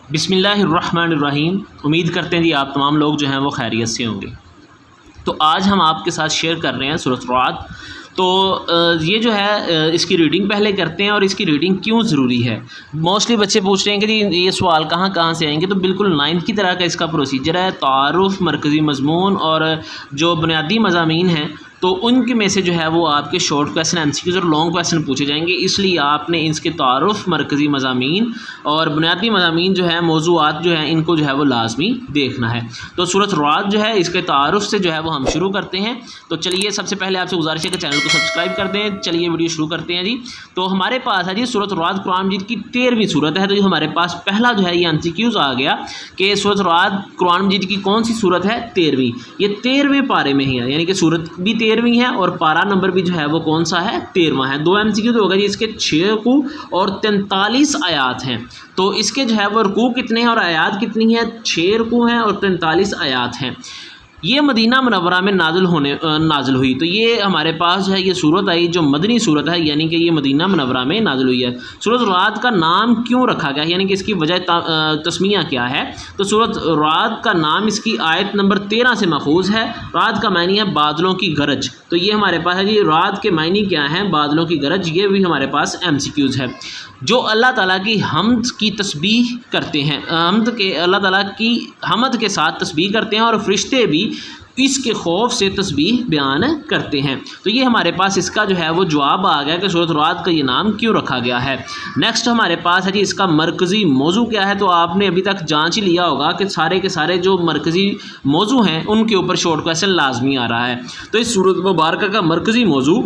بسم اللہ الرحمن الرحیم۔ امید کرتے ہیں جی آپ تمام لوگ جو ہیں وہ خیریت سے ہوں گے۔ تو آج ہم آپ کے ساتھ شیئر کر رہے ہیں سورۃ رعد۔ تو یہ جو ہے اس کی ریڈنگ پہلے کرتے ہیں، اور اس کی ریڈنگ کیوں ضروری ہے۔ موسٹلی بچے پوچھ رہے ہیں کہ جی یہ سوال کہاں سے آئیں گے، تو بالکل 9th کی طرح کا اس کا پروسیجر ہے۔ تعارف، مرکزی مضمون اور جو بنیادی مضامین ہیں تو ان کے میں سے جو ہے وہ آپ کے شارٹ کویسچن MCQs اور لانگ کویسچن پوچھے جائیں گے۔ اس لیے آپ نے اس کے تعارف، مرکزی مضامین اور بنیادی مضامین جو ہیں، موضوعات جو ہیں، ان کو جو ہے وہ لازمی دیکھنا ہے۔ تو سورۃ رعد جو ہے اس کے تعارف سے جو ہے وہ ہم شروع کرتے ہیں۔ تو چلیے سب سے پہلے آپ سے گزارش ہے کہ چینل کو سبسکرائب کر دیں۔ چلیے ویڈیو شروع کرتے ہیں جی۔ تو ہمارے پاس ہے جی سورۃ رعد قرآن مجید کی 13ویں صورت ہے۔ تو ہمارے پاس پہلا جو ہے یہ MCQs آ گیا کہ سورۃ رعد قرآن مجید کی کون سی صورت ہے؟ 13ویں۔ یہ 13ویں پارے میں ہی ہے، یعنی کہ صورت بھی 13ویں ہے اور پارا نمبر بھی جو ہے وہ کون سا ہے؟ 13واں ہے۔ 2 MCQ تو ہوگا جی۔ اس کے 6 رکوع اور 43 آیات ہیں۔ تو اس کے جو ہے وہ رکوع کتنے ہیں اور آیات کتنی ہیں؟ 6 رکوع ہیں اور 43 آیات ہیں۔ یہ مدینہ منورہ میں نازل ہوئی۔ تو یہ ہمارے پاس جو ہے یہ صورت آئی جو مدنی صورت ہے، یعنی کہ یہ مدینہ منورہ میں نازل ہوئی ہے۔ سورۃ رعد کا نام کیوں رکھا گیا، یعنی کہ اس کی وجہ تسمیہ کیا ہے؟ تو سورۃ رعد کا نام اس کی آیت نمبر 13 سے ماخوذ ہے۔ رعد کا معنی ہے بادلوں کی گرج۔ تو یہ ہمارے پاس ہے جی رعد کے معنی کیا ہیں؟ بادلوں کی گرج۔ یہ بھی ہمارے پاس MCQs ہے۔ جو اللہ تعالیٰ کی حمد کی تسبیح کرتے ہیں، اللہ تعالیٰ کی حمد کے ساتھ تسبیح کرتے ہیں، اور فرشتے بھی اس کے خوف سے تسبیح بیان کرتے ہیں۔ تو یہ ہمارے پاس اس کا جو ہے وہ جواب آ گیا کہ سورۃ رعد کا یہ نام کیوں رکھا گیا ہے۔ نیکسٹ ہمارے پاس ہے جی اس کا مرکزی موضوع کیا ہے۔ تو آپ نے ابھی تک جانچ ہی لیا ہوگا کہ سارے کے سارے جو مرکزی موضوع ہیں ان کے اوپر شارٹ کویسچن لازمی آ رہا ہے۔ تو اس سورۃ مبارکہ کا مرکزی موضوع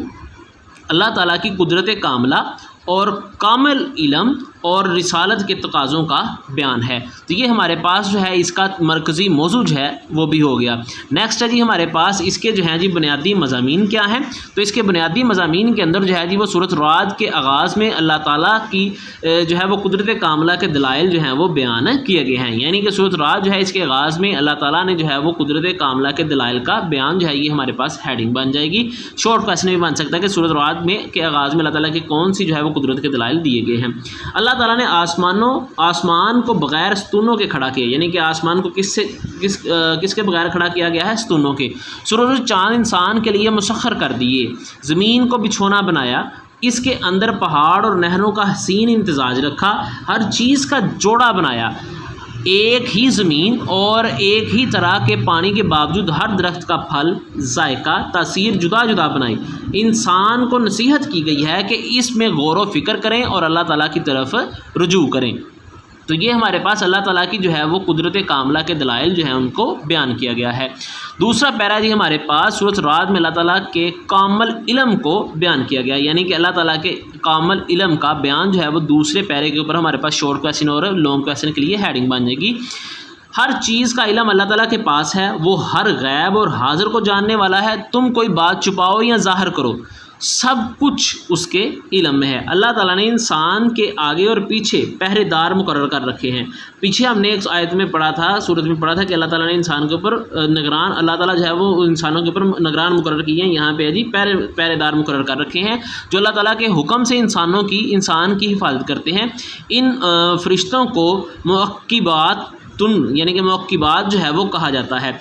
اللہ تعالیٰ کی قدرت کاملہ اور کامل علم اور رسالت کے تقاضوں کا بیان ہے۔ تو یہ ہمارے پاس جو ہے اس کا مرکزی موضوع جو ہے وہ بھی ہو گیا۔ نیکسٹ ہے جی ہمارے پاس اس کے جو ہیں جی بنیادی مضامین کیا ہیں۔ تو اس کے بنیادی مضامین کے اندر جو ہے جی وہ سورۃ رعد کے آغاز میں اللہ تعالیٰ کی جو ہے وہ قدرت کاملہ کے دلائل جو ہیں وہ بیان کیے گئے ہیں، یعنی کہ سورۃ رعد جو ہے اس کے آغاز میں اللہ تعالیٰ نے جو ہے وہ قدرت کاملہ کے دلائل کا بیان جو ہے یہ ہمارے پاس ہیڈنگ بن جائے گی۔ شارٹ کویسچن بھی بن سکتا ہے کہ سورۃ رعد میں کے آغاز میں اللہ تعالیٰ کے کون سی جو ہے وہ قدرت کے دلائل دیے گئے ہیں۔ اللہ تعالیٰ نے آسمان کو بغیر ستونوں کے کھڑا کیا، یعنی کہ آسمان کو کس کے بغیر کھڑا کیا گیا ہے؟ ستونوں کے۔ سورج چاند انسان کے لیے مسخر کر دیے، زمین کو بچھونا بنایا، اس کے اندر پہاڑ اور نہروں کا حسین امتزاج رکھا، ہر چیز کا جوڑا بنایا، ایک ہی زمین اور ایک ہی طرح کے پانی کے باوجود ہر درخت کا پھل، ذائقہ، تاثیر جدا جدا بنائی۔ انسان کو نصیحت کی گئی ہے کہ اس میں غور و فکر کریں اور اللہ تعالیٰ کی طرف رجوع کریں۔ تو یہ ہمارے پاس اللہ تعالیٰ کی جو ہے وہ قدرت کاملہ کے دلائل جو ہیں ان کو بیان کیا گیا ہے۔ دوسرا پیرا جی ہمارے پاس سورۃ رعد میں اللہ تعالیٰ کے کامل علم کو بیان کیا گیا، یعنی کہ اللہ تعالیٰ کے کامل علم کا بیان جو ہے وہ دوسرے پیرے کے اوپر ہمارے پاس شارٹ کویسچن اور لانگ کویسچن کے لیے ہیڈنگ بن جائے گی۔ ہر چیز کا علم اللہ تعالیٰ کے پاس ہے، وہ ہر غیب اور حاضر کو جاننے والا ہے۔ تم کوئی بات چھپاؤ یا ظاہر کرو، سب کچھ اس کے علم میں ہے۔ اللہ تعالیٰ نے انسان کے آگے اور پیچھے پہرے دار مقرر کر رکھے ہیں۔ پیچھے ہم نے ایک آیت میں پڑھا تھا، سورت میں پڑھا تھا کہ اللہ تعالیٰ نے انسان کے اوپر نگران، اللہ تعالیٰ جو ہے وہ انسانوں کے اوپر نگران مقرر کیے ہیں۔ یہاں پہ جی پہرے دار مقرر کر رکھے ہیں جو اللہ تعالیٰ کے حکم سے انسان کی حفاظت کرتے ہیں۔ ان فرشتوں کو معقبات یعنی کہ معقبات جو ہے وہ کہا جاتا ہے۔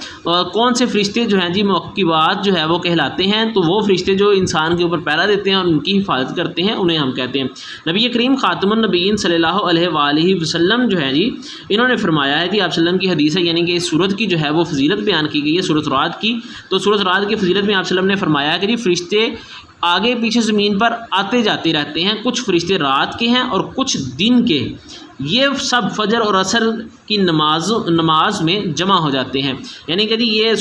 کون سے فرشتے جو ہیں جی معقبات جو ہے وہ کہلاتے ہیں؟ تو وہ فرشتے جو انسان کے اوپر پہرا دیتے ہیں اور ان کی حفاظت کرتے ہیں انہیں ہم کہتے ہیں۔ نبی کریم خاتم النبیین صلی اللہ علیہ وآلہ وسلم جو ہے جی انہوں نے فرمایا ہے کہ آپ وسلم کی حدیث ہے، یعنی کہ اس سورت کی جو ہے وہ فضیلت بیان کی گئی ہے سورۃ رعد کی۔ تو سورۃ رعد کی فضیلت میں آپ وسلم نے فرمایا ہے کہ جی فرشتے آگے پیچھے زمین پر آتے جاتے رہتے ہیں، کچھ فرشتے رات کے ہیں اور کچھ دن کے، یہ سب فجر اور عصر کی نماز میں جمع ہو جاتے ہیں۔ یعنی کہ یہ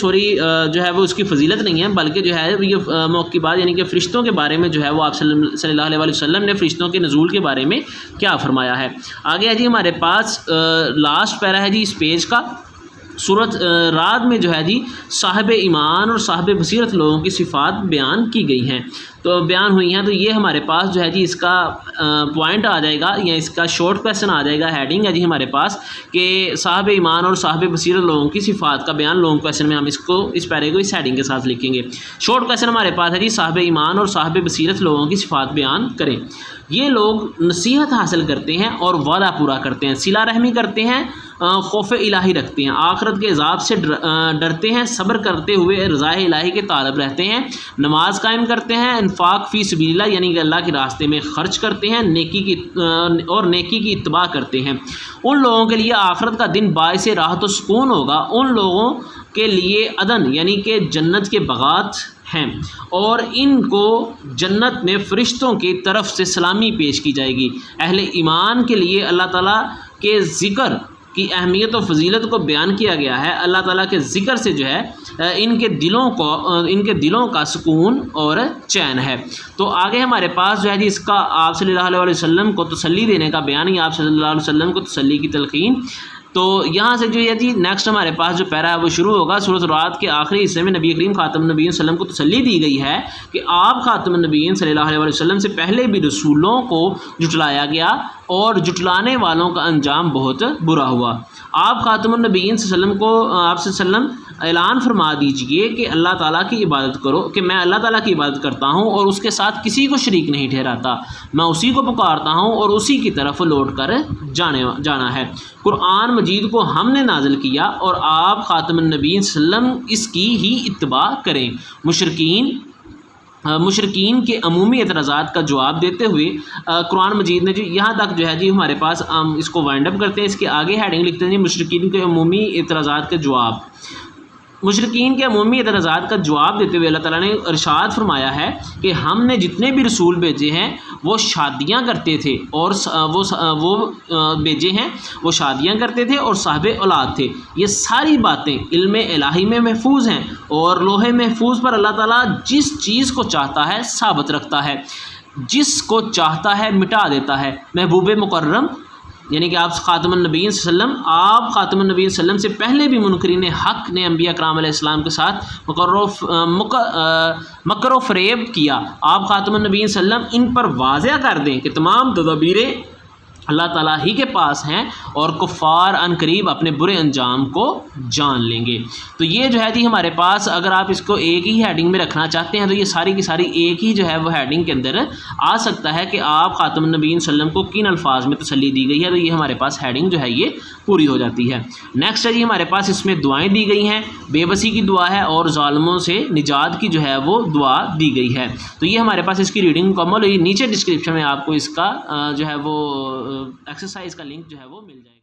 جو ہے وہ اس کی فضیلت نہیں ہے، بلکہ جو ہے یہ موقع یعنی کہ فرشتوں کے بارے میں جو ہے وہ آپ صلی اللہ علیہ وسلم نے فرشتوں کے نزول کے بارے میں کیا فرمایا ہے۔ آگے ہے جی ہمارے پاس لاسٹ پیرا ہے جی اس پیج کا۔ سورۃ رعد میں جو ہے جی صاحب ایمان اور صاحب بصیرت لوگوں کی صفات بیان کی گئی ہیں۔ تو بیان ہوئی ہیں، تو یہ ہمارے پاس جو ہے جی اس کا پوائنٹ آ جائے گا یا اس کا شارٹ کویسچن آ جائے گا، ہیڈنگ ہے جی ہمارے پاس کہ صاحب ایمان اور صاحب بصیرت لوگوں کی صفات کا بیان لانگ کویسچن میں ہم اس پیرے کو اس ہیڈنگ کے ساتھ لکھیں گے۔ شارٹ کویسچن ہمارے پاس ہے جی صاحب ایمان اور صاحب بصیرت لوگوں کی صفات بیان کریں۔ یہ لوگ نصیحت حاصل کرتے ہیں اور وعدہ پورا کرتے ہیں، صلہ رحمی کرتے ہیں، خوف الہی رکھتے ہیں، آخرت کے عذاب سے ڈرتے ہیں، صبر کرتے ہوئے رضا الہی کے طالب رہتے ہیں، نماز قائم کرتے ہیں، انفاق فی سبیل اللہ یعنی کہ اللہ کے راستے میں خرچ کرتے ہیں، نیکی کی اتباع کرتے ہیں۔ ان لوگوں کے لیے آخرت کا دن باعث راحت و سکون ہوگا، ان لوگوں کے لیے عدن یعنی کہ جنت کے باغات ہیں، اور ان کو جنت میں فرشتوں کی طرف سے سلامی پیش کی جائے گی۔ اہل ایمان کے لیے اللہ تعالیٰ کے ذکر کی اہمیت و فضیلت کو بیان کیا گیا ہے۔ اللہ تعالیٰ کے ذکر سے جو ہے ان کے دلوں کا سکون اور چین ہے۔ تو آگے ہمارے پاس جو ہے جی اس کا آپ صلی اللہ علیہ وسلم کو تسلی دینے کا بیان ہے، آپ صلی اللہ علیہ وسلم کو تسلی کی تلقین۔ تو یہاں سے جو ہے جی نیکسٹ ہمارے پاس جو پیرا ہے وہ شروع ہوگا۔ سورۃ رعد کے آخری حصے میں نبی کریم خاتم النبیین صلی اللہ علیہ وسلم کو تسلی دی گئی ہے کہ آپ خاتم النبیین صلی اللہ علیہ وسلم سے پہلے بھی رسولوں کو جھٹلایا گیا اور جھٹلانے والوں کا انجام بہت برا ہوا۔ آپ خاتم النبیین صلی اللہ علیہ وسلم کو آپ صلی اللہ علیہ وسلم اعلان فرما دیجئے کہ اللہ تعالیٰ کی عبادت کرو، کہ میں اللہ تعالیٰ کی عبادت کرتا ہوں اور اس کے ساتھ کسی کو شریک نہیں ٹھہراتا، میں اسی کو پکارتا ہوں اور اسی کی طرف لوٹ کر جانا ہے۔ قرآن مجید کو ہم نے نازل کیا اور آپ خاتم النبیین صلی اللہ علیہ وسلم اس کی ہی اتباع کریں۔ مشرکین کے عمومی اعتراضات کا جواب دیتے ہوئے قرآن مجید نے جو یہاں تک جو ہے جی ہمارے پاس اس کو وائنڈ اپ کرتے ہیں، اس کے آگے ہیڈنگ لکھتے ہیں جی مشرکین کے عمومی اعتراضات کا جواب۔ مشرکین کے عمومی اعتراضات کا جواب دیتے ہوئے اللہ تعالیٰ نے ارشاد فرمایا ہے کہ ہم نے جتنے بھی رسول بھیجے ہیں وہ شادیاں کرتے تھے اور وہ شادیاں کرتے تھے اور صاحب اولاد تھے۔ یہ ساری باتیں علم الہی میں محفوظ ہیں اور لوح محفوظ پر اللہ تعالیٰ جس چیز کو چاہتا ہے ثابت رکھتا ہے، جس کو چاہتا ہے مٹا دیتا ہے۔ محبوب مکرم یعنی کہ آپ خاتم النبیین صلی اللہ علیہ وسلم، آپ خاتم النبیین صلی اللہ علیہ وسلم سے پہلے بھی منکرین حق نے انبیاء کرام علیہ السلام کے ساتھ مکر و فریب کیا۔ آپ خاتم النبیین صلی اللہ علیہ وسلم ان پر واضح کر دیں کہ تمام تدابیریں اللہ تعالیٰ ہی کے پاس ہیں اور کفار ان قریب اپنے برے انجام کو جان لیں گے۔ تو یہ جو ہے جی ہمارے پاس اگر آپ اس کو ایک ہی ہیڈنگ میں رکھنا چاہتے ہیں تو یہ ساری کی ساری ایک ہی جو ہے وہ ہیڈنگ کے اندر آ سکتا ہے کہ آپ خاتم النبیین صلی اللہ علیہ وسلم کو کن الفاظ میں تسلی دی گئی ہے، تو یہ ہمارے پاس ہیڈنگ جو ہے یہ پوری ہو جاتی ہے۔ نیکسٹ ہے جی ہمارے پاس اس میں دعائیں دی گئی ہیں، بے بسی کی دعا ہے اور ظالموں سے نجات کی جو ہے وہ دعا دی گئی ہے۔ تو یہ ہمارے پاس اس کی ریڈنگ مکمل ہوئی۔ نیچے ڈسکرپشن میں آپ کو اس کا جو ہے وہ ایکسرسائز کا لنک جو ہے وہ مل جائے گا۔